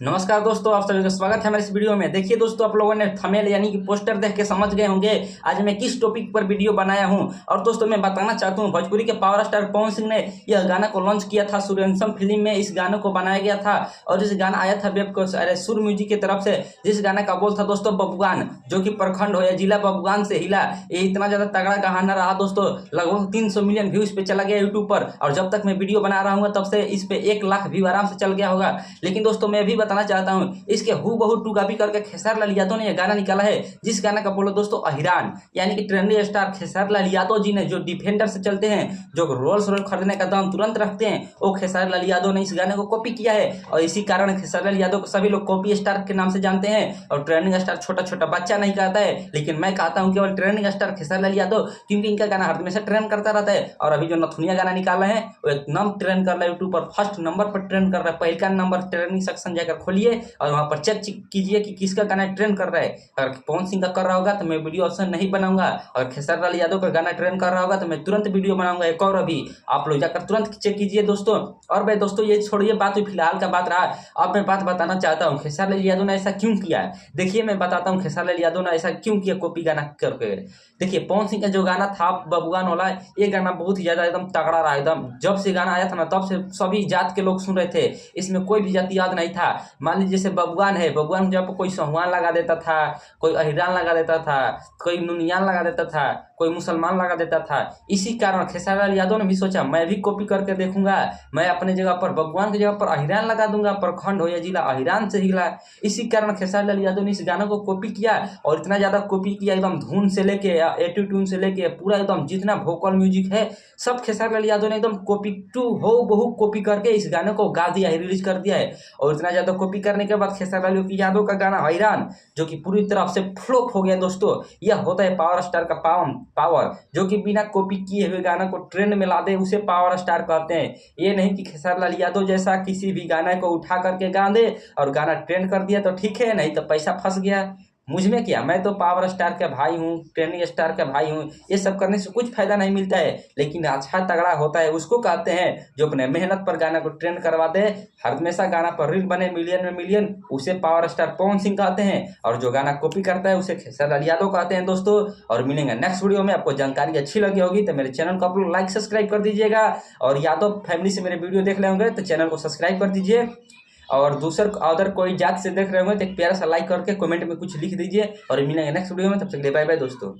नमस्कार दोस्तों, आप सभी का स्वागत है हमारे इस वीडियो में। देखिए दोस्तों, आप लोगों ने थंबनेल यानी कि पोस्टर देख के समझ गए होंगे आज मैं किस टॉपिक पर वीडियो बनाया हूं। और दोस्तों मैं बताना चाहता हूं, भोजपुरी के पावर स्टार पवन सिंह ने यह गाना को लॉन्च किया था। सूर्यवंशम फिल्म में इस गाने को बनाया गया था और इस गाना आया था वेब सुर म्यूजिक की तरफ से। जिस गाने का बोल था दोस्तों बबुआन, जो कि प्रखंड हो या जिला बबुआन से हिला। ये इतना ज्यादा तगड़ा गाना रहा दोस्तों, लगभग 300 मिलियन व्यूज पे चला गया यूट्यूब पर। और जब तक मैं वीडियो बना रहा हूँ तब से इस पे 1 लाख व्यू आराम से चल गया होगा। लेकिन दोस्तों मैं भी बताना चाहता हूँ, इसके हूबहू टू कॉपी करके खेसारी लाल यादव ने यह गाना निकाला है। जिस गाना का बोलो दोस्तों अहिरान, यानी कि ट्रेंडी स्टार खेसारी लाल यादव जी ने, जो डिफेंडर से चलते हैं, जो रोल्स रॉयस खरीदने का दाम तुरंत रखते हैं, वो खेसारी लाल यादव ने इस गाने को कॉपी किया है। और इसी कारण खेसारी लाल यादव को सभी लोग कॉपी स्टार के नाम से जानते हैं। और ट्रेंडिंग स्टार छोटा छोटा बच्चा नहीं कहता है, लेकिन मैं कहता हूँ केवल ट्रेंडिंग स्टार खेसारी लाल यादव, क्योंकि इनका गाना हमेशा ट्रेंड करता रहता है। और अभी जो नथुनिया गाना निकाला है वो एकदम ट्रेंड कर रहा है यूट्यूब पर, फर्स्ट नंबर पर ट्रेंड कर रहा है। पहला नंबर ट्रेंडिंग सेक्शन जाकर खोलिए और वहां पर चेक कीजिए कि किसका गाना ट्रेंड कर रहा है। अगर पवन सिंह का कर रहा होगा तो मैं वीडियो ऑप्शन नहीं बनाऊंगा, और खेसारी लाल यादव का गाना ट्रेंड कर रहा होगा तो मैं तुरंत वीडियो बनाऊंगा एक और। अभी आप लोग जाकर तुरंत चेक कीजिए दोस्तों। और भाई दोस्तों ये छोड़िए बात, फिलहाल का बात रहा। अब मैं बात बताना चाहता हूँ खेसारी लाल यादव ने ऐसा क्यों किया है। देखिए मैं बताता हूँ खेसारी लाल यादव ने ऐसा क्यों किया कॉपी गाना करके। देखिए पवन सिंह का जो गाना था बबुआन वाला, ये गाना बहुत ही ज्यादा एकदम तगड़ा रहा। एकदम जब से गाना आया था ना तब से सभी जात के लोग सुन रहे थे, इसमें कोई भी जातिवाद नहीं था। मान लीजिए जैसे बबुआन है, बबुआन जब कोई सहुआन लगा देता था, कोई अहिरान लगा देता था, कोई नुनियान लगा देता था, कोई मुसलमान लगा देता था। इसी कारण खेसारी लाल यादव ने भी सोचा मैं भी कॉपी करके देखूंगा, मैं अपने जगह पर बबुआन की जगह पर अहिरान लगा दूंगा, प्रखंड हो या जिला अहिरान से हिला। इसी कारण खेसारी लाल यादव ने इस गाना को कॉपी किया, और इतना ज्यादा कॉपी किया एकदम धुन से लेके एटीट्यूड से लेके पूरा एकदम जितना वोकल म्यूजिक है सब खेसारी लाल यादव ने एकदम कॉपी टू हो बहु कॉपी करके इस गाने को गा दिया है, रिलीज कर दिया है। और इतना ज्यादा कॉपी करने के बाद खेसारी लाल यादव का गाना अहिरान, जो कि पूरी तरफ से फ्लॉप हो गया दोस्तों। यह होता है पावर स्टार का पावर, जो कि बिना कॉपी किए हुए गाना को ट्रेंड में ला दे उसे पावर स्टार कहते हैं। ये नहीं कि खेसारी लाल यादव जैसा किसी भी गाना को उठा करके गा दे और गाना ट्रेंड कर दिया तो ठीक है, नहीं तो पैसा फंस गया। मुझ में क्या, मैं तो पावर स्टार का भाई हूँ, ट्रेंडिंग स्टार का भाई हूँ। ये सब करने से कुछ फायदा नहीं मिलता है, लेकिन अच्छा तगड़ा होता है उसको कहते हैं जो अपने मेहनत पर गाना को ट्रेंड करवा दे। हमेशा गाना पर रील बने मिलियन में मिलियन, उसे पावर स्टार पवन सिंह कहते हैं। और जो गाना कॉपी करता है उसे खेसारी लाल यादव कहते हैं दोस्तों। और मिलेंगे नेक्स्ट वीडियो में। आपको जानकारी अच्छी लगी होगी तो मेरे चैनल को आप लोग लाइक सब्सक्राइब कर दीजिएगा। और यादव फैमिली से मेरे वीडियो देख रहे होंगे तो चैनल को सब्सक्राइब कर दीजिए। और अदर कोई जात से देख रहे होंगे तो एक प्यारा सा लाइक करके कमेंट में कुछ लिख दीजिए। और मिलेंगे नेक्स्ट वीडियो में, तब तक के लिए बाय बाय दोस्तों।